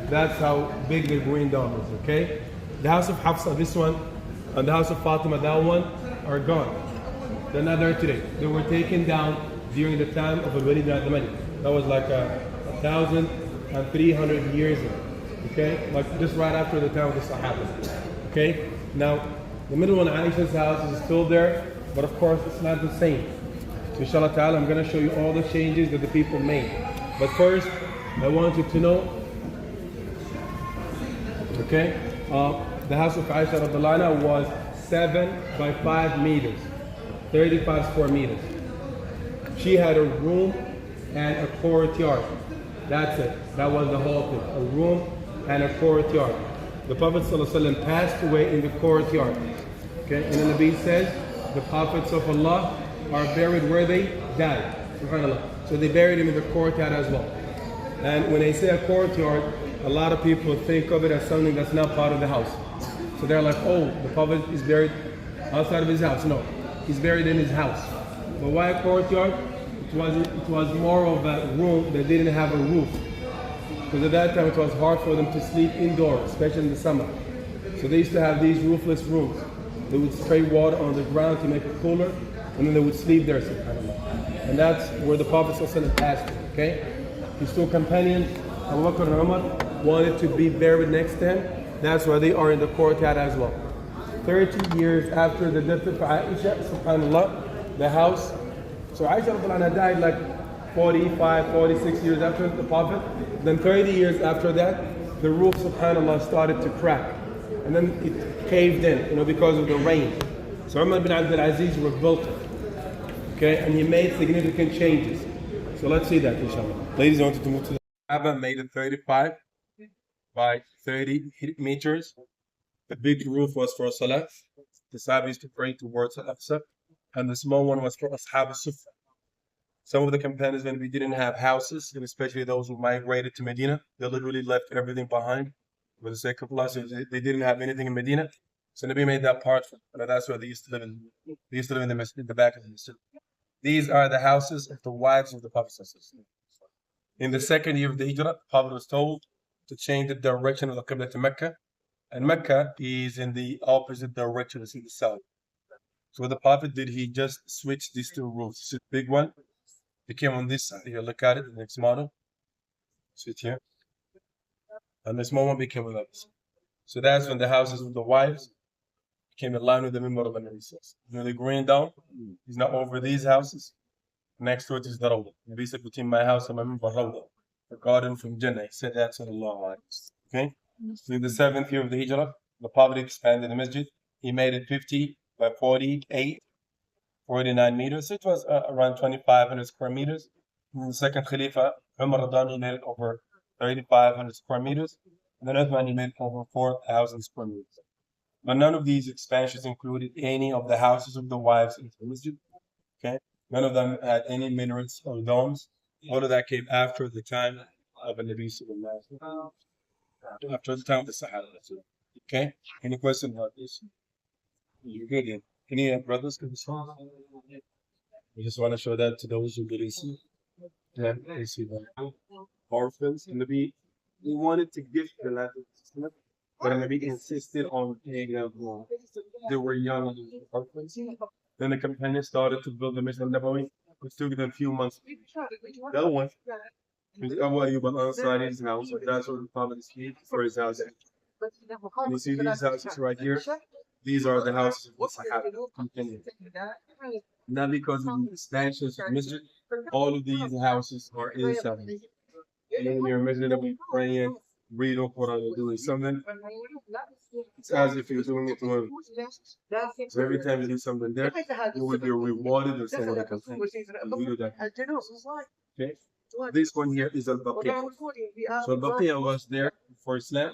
That's how big the green dome is, okay? The house of Hafsa, this one, and the house of Fatima, that one, are gone. They're not there today. They were taken down during the time of Al-Walid bin Abdul Malik. That was like 1,300 years ago, okay? Like just right after the time of the Sahaba, okay? Now, the middle one, Aisha's house, is still there, but of course it's not the same. So inshallah ta'ala, I'm going to show you all the changes that the people made. But first, I want you to know, okay, the house of Aisha radiallahu anha was 7 by 5 meters, 35 square meters. She had a room and a courtyard. That's it. That was the whole thing. A room and a courtyard. The Prophet ﷺ passed away in the courtyard. Okay, and the Nabi says the prophets of Allah are buried where they died. SubhanAllah. So they buried him in the courtyard as well. And when they say a courtyard, a lot of people think of it as something that's not part of the house. So they're like, oh, the Prophet is buried outside of his house. No, he's buried in his house. But why a courtyard? It was more of a room that didn't have a roof. Because at that time it was hard for them to sleep indoors, especially in the summer. So they used to have these roofless rooms. They would spray water on the ground to make it cooler, and then they would sleep there, subhanAllah. And that's where the Prophet ﷺ passed, okay? His two companions, Abu Bakr and Umar, wanted to be buried next to him. That's why they are in the courtyard as well. 30 years after the death of Aisha, subhanAllah, the house. So Aisha died like 45, 46 years after the Prophet. Then 30 years after that, the roof, subhanAllah, started to crack. And then it caved in, because of the rain. So Umar bin Abdul Aziz rebuilt it. Okay, and he made significant changes. So let's see that, inshallah. Ladies, I want you to move to the Kaaba, made it 35 by 30 meters. The big roof was for Salah. The Sahabis to pray towards Al-Aqsa. And the small one was for Ashab al-Sufa. Some of the companions, when we didn't have houses, and especially those who migrated to Medina, they literally left everything behind for the sake of Allah. So they didn't have anything in Medina. So Nabi made that part for them. And that's where they used to live in. They used to live in the back of the masjid. These are the houses of the wives of the Prophet. In the second year of the Hijrah, the Prophet was told to change the direction of the Qibla to Mecca. And Mecca is in the opposite direction, it's in the south. So what the Prophet did, he just switched these two roofs. The big one became on this side. Here, look at it, the next model. Sit here. And the small one became on the other side. So that's when the houses of the wives became in line with the Mimbar of the Nabi. The green down is not over these houses. Next to it is the Rawda. Nabi said, between my house and my Mimbar Rawda, the garden from Jannah. He said that, sallallahu alayhi wa sallam. Okay? So in the 7th year of the Hijrah, the Prophet expanded the masjid. He made it 50 by 48, 49 meters. So it was around 2,500 square meters. And the second Khalifa, Umar Ramadan, he made it over 3,500 square meters. And then Uthman, he made it over 4,000 square meters. But none of these expansions included any of the houses of the wives in the masjid. Okay? None of them had any minarets or domes. All of that came after the time of the Nabi Sallallahu Alaihi Wasallam. After the time of the Sahaba. Okay? Any questions about this? You're good, yeah. Any brothers can respond? We just want to show that to those who didn't see. Yeah, they see that. Orphans, and Nabi, he wanted to gift the land, but Nabi insisted on paying them. They were young orphans. Then the companions started to build the Masjid al-Nabawi. It took them a few months. That one, Abu Ayyub al-Ansari's house, that's what the Prophet is for his house. You see these houses right here? These are the houses of the Sahaba. Not because of the expansions of the masjid, all of these houses are inside. And when you're in masjid, they'll be praying, read or Quran, or doing something. It's as if you're doing it to him. So every time you do something there, you will be rewarded or someone that comes in. You do that. Okay? This one here is Al-Baqiyah. So Al-Baqiyah was there before Islam.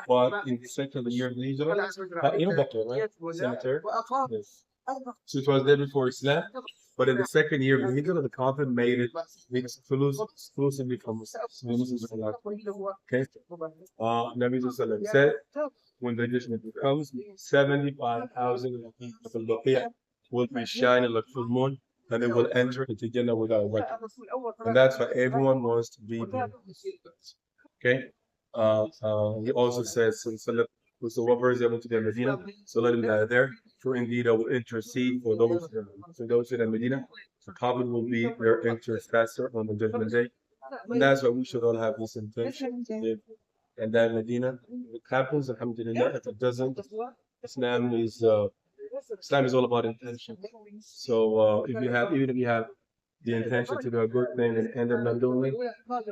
But in the second year of the Hijrah, you know Baqiyah, right? Cemetery. Yes. So it was there before Islam. But in the second year of the Hijrah, the Prophet made it exclusively for Muslims. Okay? Nabi Sallallahu said, when the judgment comes, 75,000 of Al-Baqiyah will be shining like full moon, and they will enter into Jannah without record. And that's why everyone wants to be there. Okay. He also says, so whoever is able to get Medina, so let him die there. For indeed, I will intercede for those in Medina. The Prophet will be their intercessor on the judgment day. And that's why we should all have this intention. And then Medina, if it happens, alhamdulillah. If it doesn't, Islam is Islam is all about intention. So even if you have the intention to do a good thing and end up not doing it,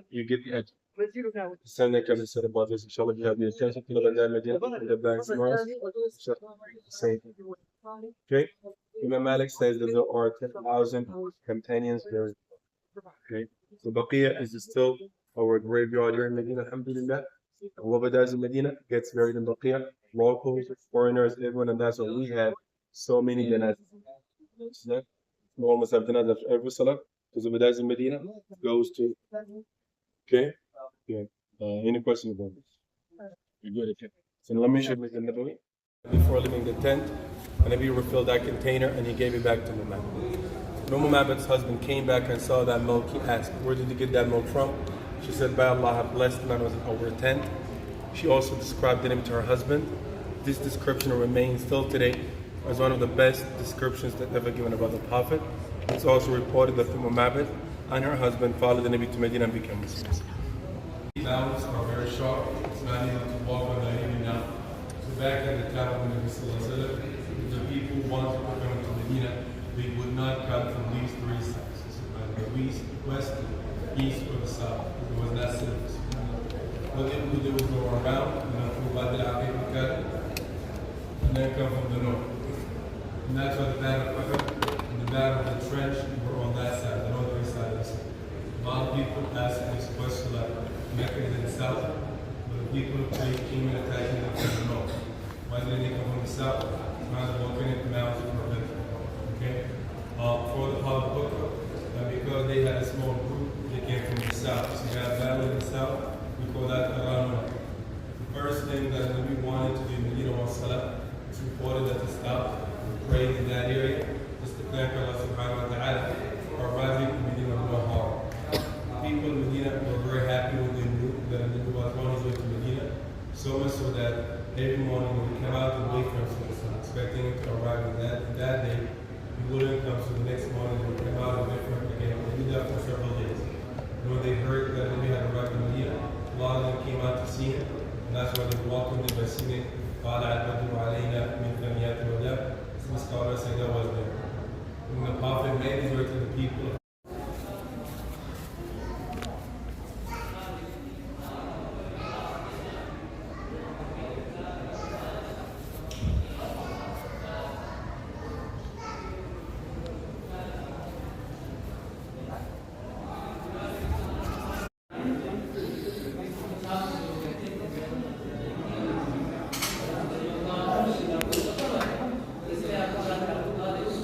you get the edge. The same thing can be said about this. Inshallah, if you have the intention to live in that Medina, in the back tomorrow, same thing. Okay? Imam Malik says that there are 10,000 companions there. Okay? So Baqiyah is still our graveyard here in Medina, alhamdulillah. Whoever dies in Medina gets buried in Baqiyah. Locals, foreigners, everyone, and that's what we have. So many janazah. We almost have janazah after every salah. Because whoever dies in Medina goes to. Okay? Yeah. Any questions about this? You're good, okay. So let me show you the Nabawi. Before leaving the tent, the Nabi refilled that container and he gave it back to Muhammad. When Muhammad's husband came back and saw that milk, he asked, where did you get that milk from? She said, by Allah, I blessed man was in our tent. She also described the name to her husband. This description remains still today as one of the best descriptions that ever given about the Prophet. It's also reported that Muhammad and her husband followed the Nabi to Medina and became Muslims. These mountains are very sharp. It's not easy to walk on that even now. So back at the time of the Nabi, the people wanted to come to Medina, they would not come from these three sides. The east, west, east, or the south. It was not service. What they would do was go around and then come from the north. And that's why the battle of Uhud and the battle of the trench were on that side, the northern side of the city. A lot of people ask this question like Mecca is in the south, but the people came and attacking them from the north. Why didn't they come from the south? Rather walking in the mountains for a okay? For the Prophet, and because they had a small group, they came from the south. So you got a battle in the south, we call that Around. The first thing that we wanted to do in Medina was Salah. It's reported that the stop prayed in that area, just to thank Allah subhanahu wa ta'ala for arriving in Medina hard. People in Medina were very happy when they knew that the Nabi was on his way to Medina, so much so that every morning when we came out to wait for him, expecting him to arrive that day, we wouldn't come, so the next morning we came out and wait for him again. We did that for several days. And when they heard that Nabi had arrived in Medina, a lot of them came out to see him, and that's why they welcomed him by singing, قَالَ عَبَدُوا عَلَيْنَا مِنْ ثَنِيَاتِ الْوَدَاعِ. Some scholars say that was there. When the Prophet made his way to the people of